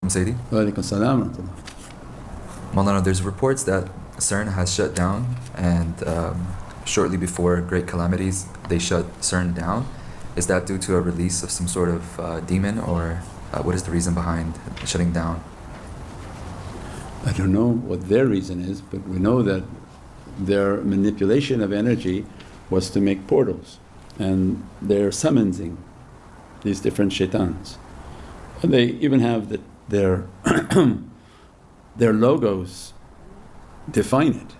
Sayyidi. Walaikum salam wa rahmatullah. Maulana, there's reports that CERN has shut down, and shortly before great calamities, they shut CERN down. Is that due to a release of some sort of demon, or what is the reason behind shutting down? I don't know what their reason is, but we know that their manipulation of energy was to make portals, and they're summoning these different shaitans. And they even have their their logos define it.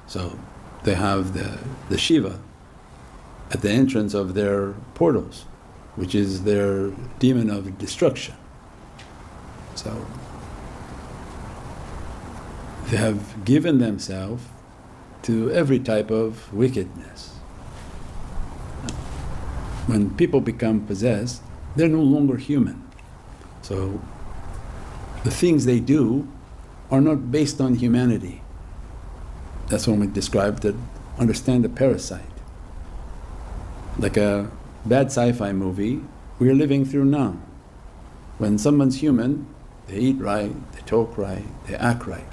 So they have the Shiva at the entrance of their portals, which is their demon of destruction. So they have given themselves to every type of wickedness. When people become possessed, they're no longer human. So the things they do are not based on humanity. That's when we describe that, understand a parasite. Like a bad sci-fi movie we are living through now. When someone's human, they eat right, they talk right, they act right.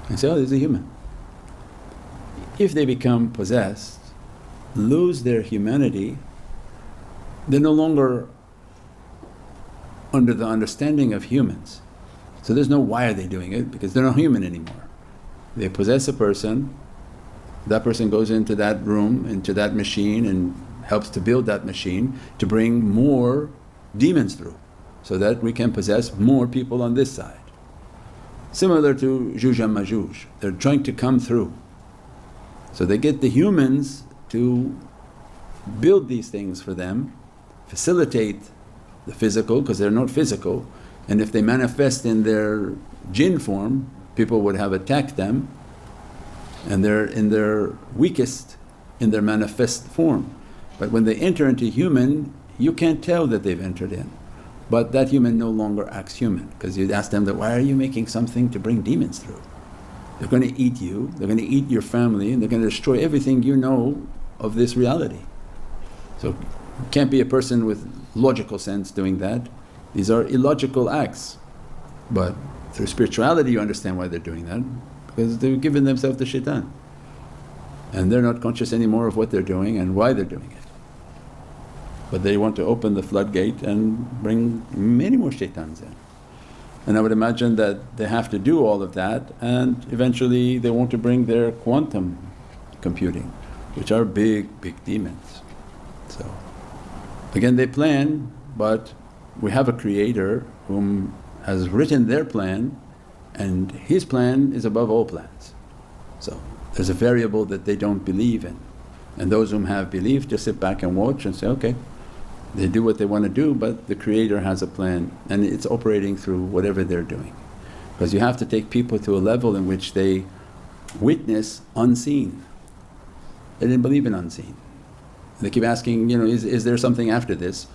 And say, oh, there's a human. If they become possessed, lose their humanity, they're no longer under the understanding of humans. So there's no why are they doing it, because they're not human anymore. They possess a person, that person goes into that room, into that machine, and helps to build that machine to bring more demons through so that we can possess more people on this side. Similar to Juj and Majuj, they're trying to come through. So they get the humans to build these things for them, facilitate the physical because they're not physical, and if they manifest in their jinn form, people would have attacked them, and they're in their weakest in their manifest form. But when they enter into human, you can't tell that they've entered in. But that human no longer acts human, because you'd ask them that, why are you making something to bring demons through? They're going to eat you, they're going to eat your family, and they're going to destroy everything you know of this reality. So it can't be a person with logical sense doing that. These are illogical acts. But through spirituality you understand why they're doing that, because they've given themselves to shaitan. And they're not conscious anymore of what they're doing and why they're doing it. But they want to open the floodgate and bring many more shaitans in. And I would imagine that they have to do all of that, and eventually they want to bring their quantum computing, which are big demons. So again they plan, but we have a creator whom has written their plan, and his plan is above all plans. So there's a variable that they don't believe in, and those whom have belief just sit back and watch and say, okay, they do what they want to do, but the creator has a plan and it's operating through whatever they're doing. Because you have to take people to a level in which they witness unseen. They didn't believe in unseen. They keep asking, is there something after this?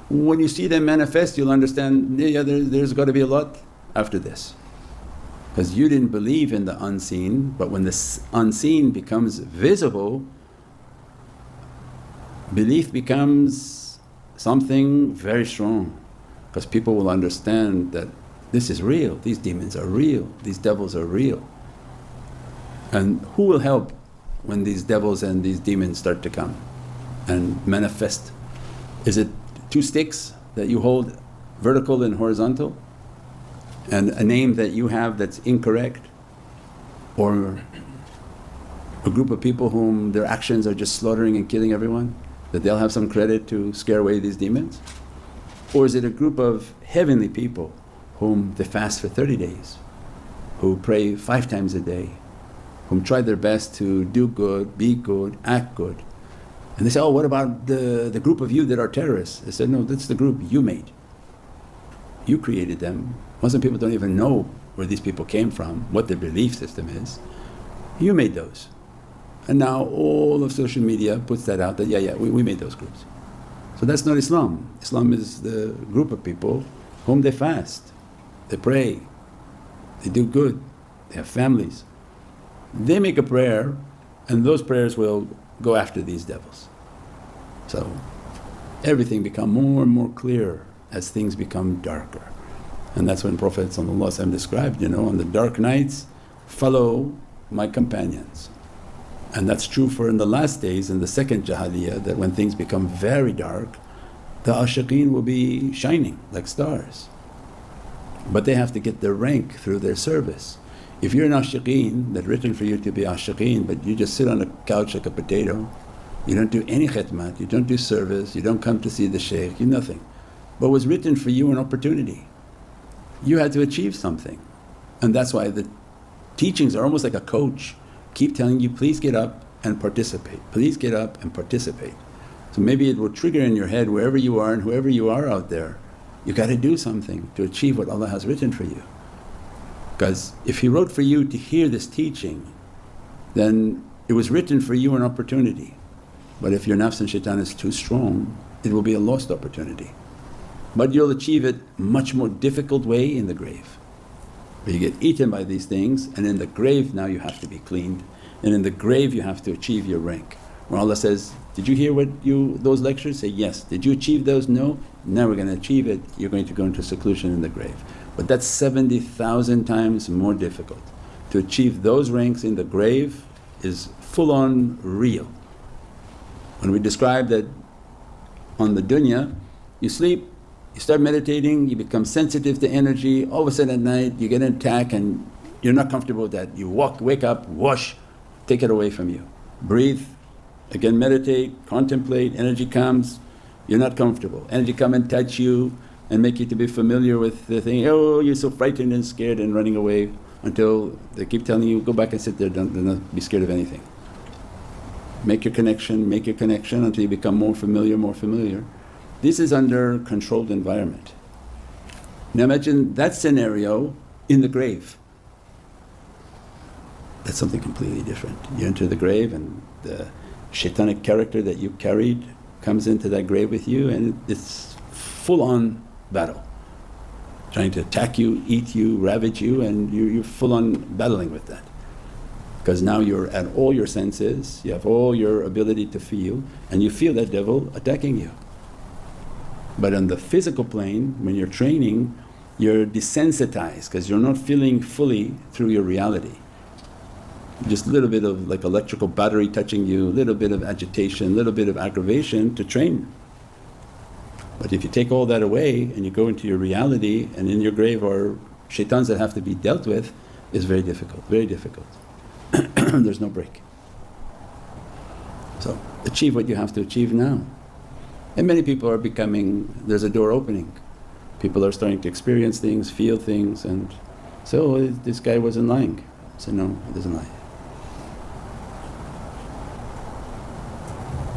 When you see them manifest, you'll understand, yeah, there's got to be a lot after this. Because you didn't believe in the unseen, but when the unseen becomes visible, belief becomes something very strong, because people will understand that this is real, these demons are real, these devils are real. And who will help when these devils and these demons start to come and manifest? Is it two sticks that you hold vertical and horizontal, and a name that you have that's incorrect, or a group of people whom their actions are just slaughtering and killing everyone, that they'll have some credit to scare away these demons? Or is it a group of heavenly people whom they fast for 30 days, who pray 5 times a day, whom try their best to do good, be good, act good? And they say, oh, what about the group of you that are terrorists? I said, no, that's the group you made. You created them. Muslim people don't even know where these people came from, what their belief system is. You made those. And now all of social media puts that out that, yeah, we made those groups. So that's not Islam. Islam is the group of people whom they fast, they pray, they do good, they have families. They make a prayer, and those prayers will go after these devils. So everything become more and more clear as things become darker. And that's when Prophet ﷺ described, on the dark nights, follow my companions. And that's true for in the last days, in the second Jahiliyyah, that when things become very dark, the ashiqeen will be shining like stars. But they have to get their rank through their service. If you're an ashiqeen, that's written for you to be ashiqeen, but you just sit on a couch like a potato, you don't do any khidmat, you don't do service, you don't come to see the shaykh, you nothing. But was written for you an opportunity. You had to achieve something. And that's why the teachings are almost like a coach, keep telling you, please get up and participate, please get up and participate. So maybe it will trigger in your head, wherever you are and whoever you are out there, you got to do something to achieve what Allah has written for you. Because if He wrote for you to hear this teaching, then it was written for you an opportunity. But if your nafs and shaitan is too strong, it will be a lost opportunity. But you'll achieve it much more difficult way in the grave, where you get eaten by these things, and in the grave now you have to be cleaned, and in the grave you have to achieve your rank. Where Allah says, did you hear those lectures? Say, yes. Did you achieve those? No. Now we're going to achieve it, you're going to go into seclusion in the grave. But that's 70,000 times more difficult. To achieve those ranks in the grave is full on real. When we describe that on the dunya, you sleep, you start meditating, you become sensitive to energy, all of a sudden at night you get an attack and you're not comfortable with that. You wake up, wash, take it away from you. Breathe, again meditate, contemplate, energy comes, you're not comfortable. Energy come and touch you and make you to be familiar with the thing, oh you're so frightened and scared and running away, until they keep telling you, go back and sit there, do not be scared of anything. Make your connection until you become more familiar. This is under controlled environment. Now imagine that scenario in the grave. That's something completely different. You enter the grave and the shaitanic character that you carried comes into that grave with you, and it's full on battle, trying to attack you, eat you, ravage you, and you're full on battling with that. Because now you're at all your senses, you have all your ability to feel, and you feel that devil attacking you. But on the physical plane, when you're training, you're desensitized because you're not feeling fully through your reality. Just a little bit of like electrical battery touching you, a little bit of agitation, a little bit of aggravation to train. But if you take all that away and you go into your reality, and in your grave are shaitans that have to be dealt with, is very difficult, very difficult. There's no break. So achieve what you have to achieve now. And many people are there's a door opening. People are starting to experience things, feel things, and so this guy wasn't lying. I said, no, he doesn't lie.